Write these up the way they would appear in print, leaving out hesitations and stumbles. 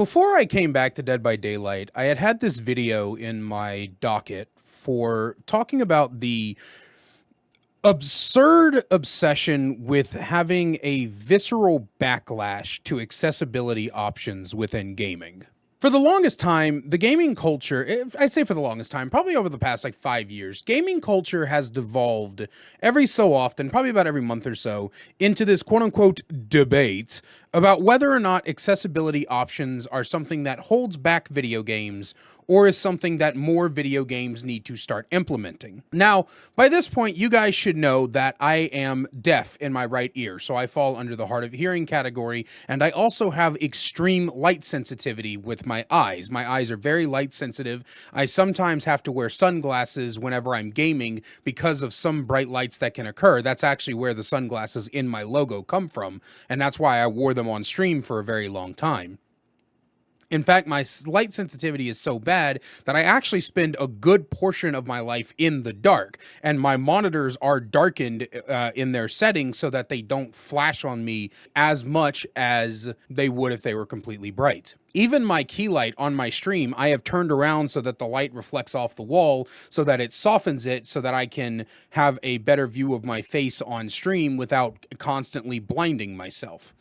Before I came back to Dead by Daylight, I had this video in my docket for talking about the absurd obsession with having a visceral backlash to accessibility options within gaming. For the longest time, the gaming culture, if I say for the longest time, probably over the past like 5 years, gaming culture has devolved every so often, probably about every month or so, into this quote unquote debate about whether or not accessibility options are something that holds back video games or is something that more video games need to start implementing. Now, by this point, you guys should know that I am deaf in my right ear, so I fall under the hard of hearing category, and I also have extreme light sensitivity with my eyes. My eyes are very light sensitive. I sometimes have to wear sunglasses whenever I'm gaming because of some bright lights that can occur. That's actually where the sunglasses in my logo come from, and that's why I wore them on stream for a very long time. In fact, my light sensitivity is so bad that I actually spend a good portion of my life in the dark, and my monitors are darkened in their settings so that they don't flash on me as much as they would if they were completely bright. Even my key light on my stream, I have turned around so that the light reflects off the wall so that it softens it so that I can have a better view of my face on stream without constantly blinding myself.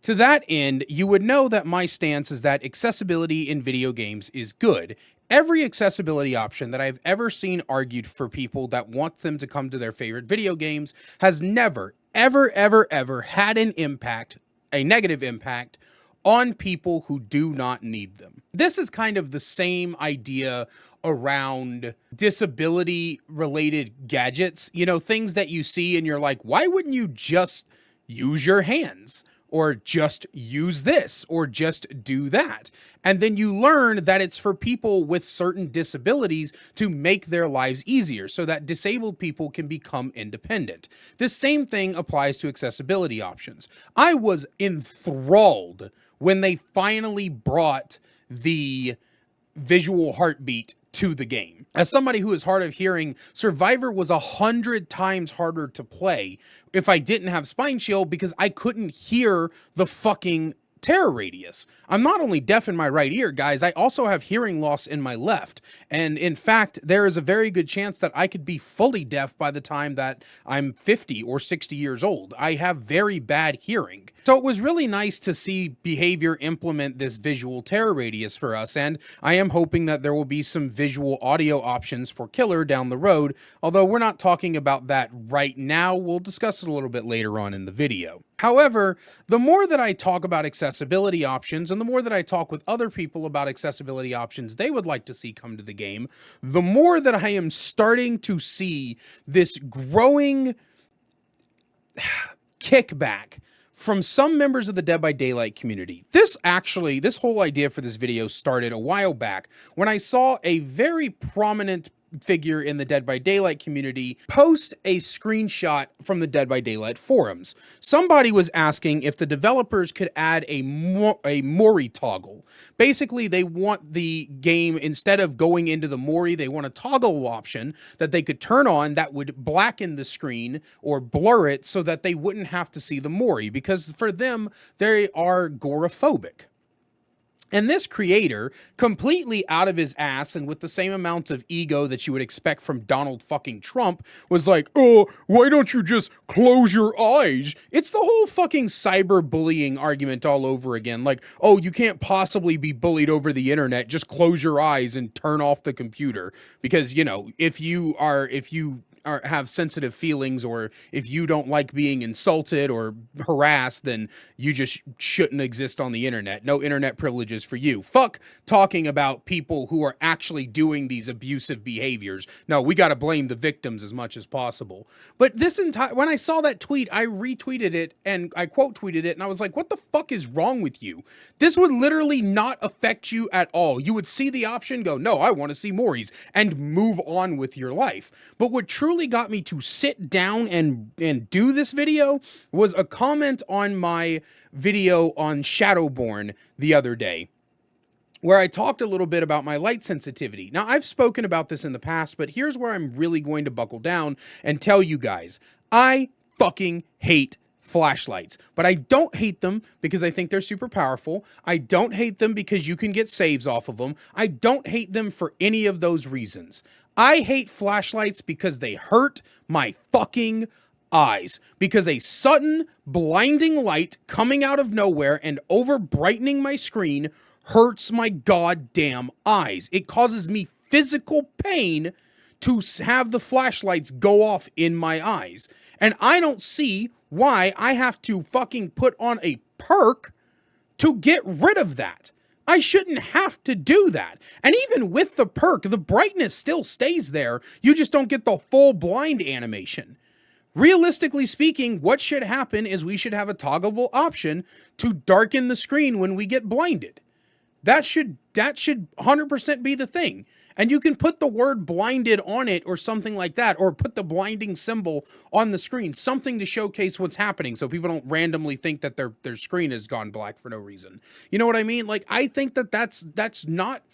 To that end, you would know that my stance is that accessibility in video games is good. Every accessibility option that I've ever seen argued for people that want them to come to their favorite video games has never, ever had an impact, a negative impact, on people who do not need them. This is kind of the same idea around disability-related gadgets. You know, things that you see and you're like, why wouldn't you just use your hands? Or just use this, or just do that. And then you learn that it's for people with certain disabilities to make their lives easier so that disabled people can become independent. This same thing applies to accessibility options. I was enthralled when they finally brought the visual heartbeat to the game. As somebody who is hard of hearing, Survivor was 100 times harder to play if I didn't have Spine Shield because I couldn't hear the fucking terror radius. I'm not only deaf in my right ear, guys, I also have hearing loss in my left. And in fact, there is a very good chance that I could be fully deaf by the time that I'm 50 or 60 years old. I have very bad hearing. So it was really nice to see Behavior implement this visual terror radius for us, and I am hoping that there will be some visual audio options for Killer down the road, although we're not talking about that right now. We'll discuss it a little bit later on in the video. However, the more that I talk about accessibility options and the more that I talk with other people about accessibility options they would like to see come to the game, the more that I am starting to see this growing kickback from some members of the Dead by Daylight community. This whole idea for this video started a while back when I saw a very prominent figure in the Dead by Daylight community post a screenshot from the Dead by Daylight forums. Somebody was asking if the developers could add a Mori toggle. Basically, they want the game, instead of going into the Mori, they want a toggle option that they could turn on that would blacken the screen or blur it so that they wouldn't have to see the Mori, because for them, they are agoraphobic. And this creator, completely out of his ass and with the same amount of ego that you would expect from Donald fucking Trump, was like, oh, why don't you just close your eyes? It's the whole fucking cyberbullying argument all over again. Like, oh, you can't possibly be bullied over the internet. Just close your eyes and turn off the computer. Because, you know, if you have sensitive feelings, or if you don't like being insulted or harassed, then you just shouldn't exist on the internet. No internet privileges for you. Fuck talking about people who are actually doing these abusive behaviors. No, we got to blame the victims as much as possible. But when I saw that tweet, I retweeted it and I quote tweeted it, and I was like, what the fuck is wrong with you? This would literally not affect you at all. You would see the option, go, no, I want to see Maury's, and move on with your life. But what truly got me to sit down and do this video was a comment on my video on Shadowborn the other day, where I talked a little bit about my light sensitivity. Now, I've spoken about this in the past, but here's where I'm really going to buckle down and tell you guys, I fucking hate flashlights. But I don't hate them because I think they're super powerful. I don't hate them because you can get saves off of them. I don't hate them for any of those reasons. I hate flashlights because they hurt my fucking eyes. Because a sudden blinding light coming out of nowhere and over brightening my screen hurts my goddamn eyes. It causes me physical pain to have the flashlights go off in my eyes. And I don't see why I have to fucking put on a perk to get rid of that. I shouldn't have to do that. And even with the perk, the brightness still stays there. You just don't get the full blind animation. Realistically speaking, what should happen is we should have a toggleable option to darken the screen when we get blinded. That should 100% be the thing. And you can put the word blinded on it or something like that, or put the blinding symbol on the screen, something to showcase what's happening so people don't randomly think that their screen has gone black for no reason. You know what I mean? Like, I think that that's not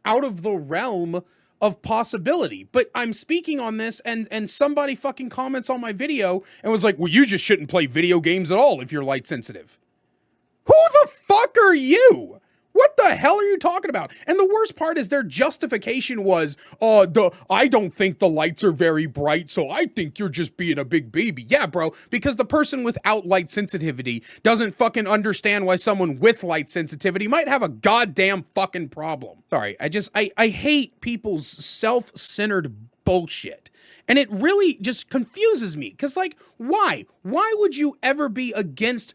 out of the realm of possibility. But I'm speaking on this and somebody fucking comments on my video and was like, well, you just shouldn't play video games at all if you're light sensitive. Who the fuck are you? What the hell are you talking about? And the worst part is their justification was, I don't think the lights are very bright, so I think you're just being a big baby. Yeah, bro, because the person without light sensitivity doesn't fucking understand why someone with light sensitivity might have a goddamn fucking problem. Sorry, I hate people's self-centered bullshit. And it really just confuses me. Because, like, why? Why would you ever be against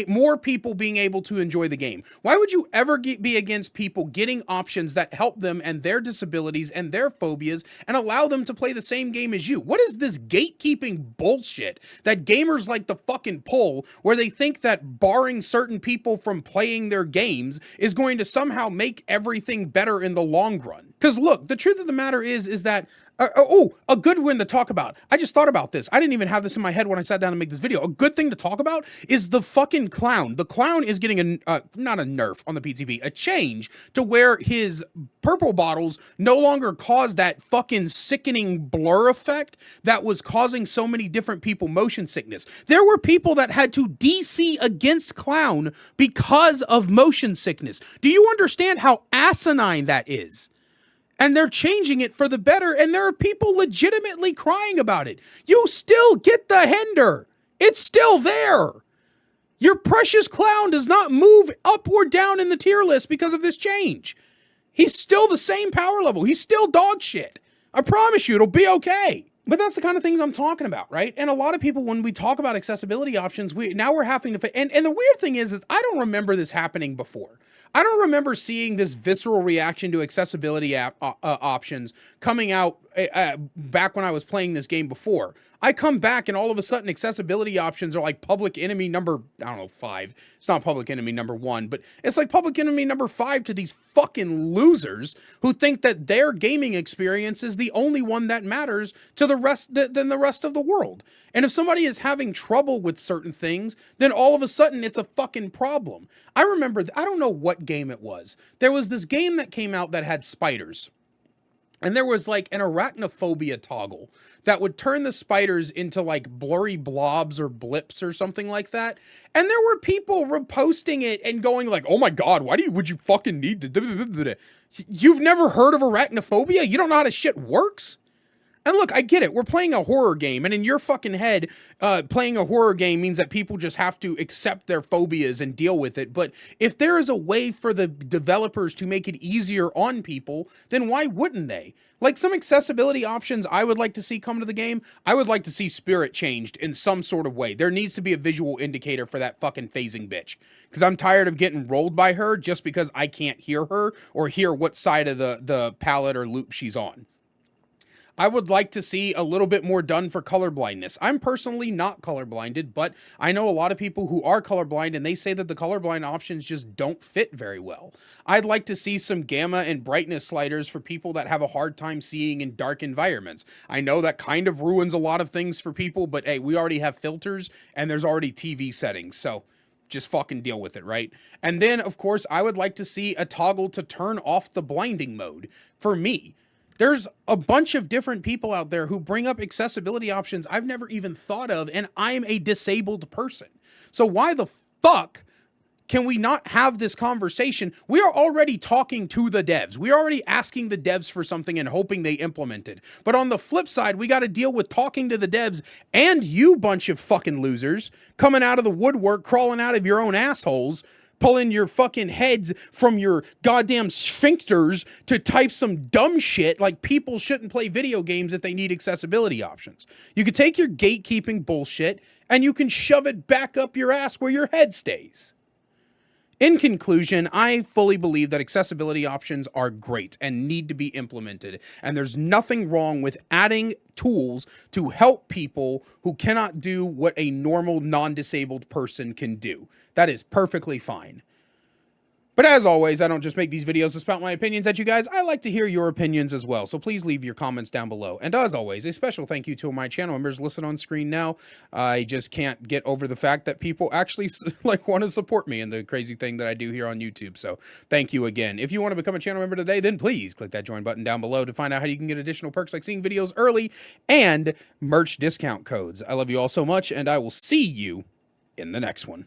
more people being able to enjoy the game? Why would you ever be against people getting options that help them and their disabilities and their phobias and allow them to play the same game as you? What is this gatekeeping bullshit that gamers like to fucking pull, where they think that barring certain people from playing their games is going to somehow make everything better in the long run? Because look, the truth of the matter is that a good one to talk about. I just thought about this. I didn't even have this in my head when I sat down to make this video. A good thing to talk about is the fucking clown. The clown is getting not a nerf on the PTB, a change to where his purple bottles no longer cause that fucking sickening blur effect that was causing so many different people motion sickness. There were people that had to DC against clown because of motion sickness. Do you understand how asinine that is? And they're changing it for the better, and there are people legitimately crying about it. You still get the hinder. It's still there. Your precious clown does not move up or down in the tier list because of this change. He's still the same power level. He's still dog shit. I promise you, it'll be okay. But that's the kind of things I'm talking about, right? And a lot of people, when we talk about accessibility options, we're having to... And the weird thing is I don't remember this happening before. I don't remember seeing this visceral reaction to accessibility options coming out back when I was playing this game before. I come back and all of a sudden accessibility options are like public enemy number, 5. It's not public enemy number 1, but it's like public enemy number 5 to these fucking losers who think that their gaming experience is the only one that matters to the rest than the rest of the world. And if somebody is having trouble with certain things, then all of a sudden it's a fucking problem. I remember, I don't know what game it was. There was this game that came out that had spiders. And there was like an arachnophobia toggle that would turn the spiders into like blurry blobs or blips or something like that. And there were people reposting it and going like, oh my God, would you fucking need to... You've never heard of arachnophobia? You don't know how this shit works? And look, I get it. We're playing a horror game, and in your fucking head, playing a horror game means that people just have to accept their phobias and deal with it. But if there is a way for the developers to make it easier on people, then why wouldn't they? Like some accessibility options I would like to see come to the game. I would like to see spirit changed in some sort of way. There needs to be a visual indicator for that fucking phasing bitch. Because I'm tired of getting rolled by her just because I can't hear her or hear what side of the palette or loop she's on. I would like to see a little bit more done for colorblindness. I'm personally not colorblinded, but I know a lot of people who are colorblind, and they say that the colorblind options just don't fit very well. I'd like to see some gamma and brightness sliders for people that have a hard time seeing in dark environments. I know that kind of ruins a lot of things for people, but hey, we already have filters, and there's already TV settings, so just fucking deal with it, right? And then, of course, I would like to see a toggle to turn off the blinding mode for me. There's a bunch of different people out there who bring up accessibility options I've never even thought of, and I'm a disabled person. So why the fuck can we not have this conversation? We are already talking to the devs. We're already asking the devs for something and hoping they implement it. But on the flip side, we got to deal with talking to the devs and you bunch of fucking losers coming out of the woodwork, crawling out of your own assholes, pulling your fucking heads from your goddamn sphincters to type some dumb shit like people shouldn't play video games if they need accessibility options. You could take your gatekeeping bullshit and you can shove it back up your ass where your head stays. In conclusion, I fully believe that accessibility options are great and need to be implemented, and there's nothing wrong with adding tools to help people who cannot do what a normal non-disabled person can do. That is perfectly fine. But as always, I don't just make these videos to spout my opinions at you guys. I like to hear your opinions as well, so please leave your comments down below. And as always, a special thank you to my channel members listed on screen now. I just can't get over the fact that people actually want to support me and the crazy thing that I do here on YouTube. So thank you again. If you want to become a channel member today, then please click that join button down below to find out how you can get additional perks like seeing videos early and merch discount codes. I love you all so much, and I will see you in the next one.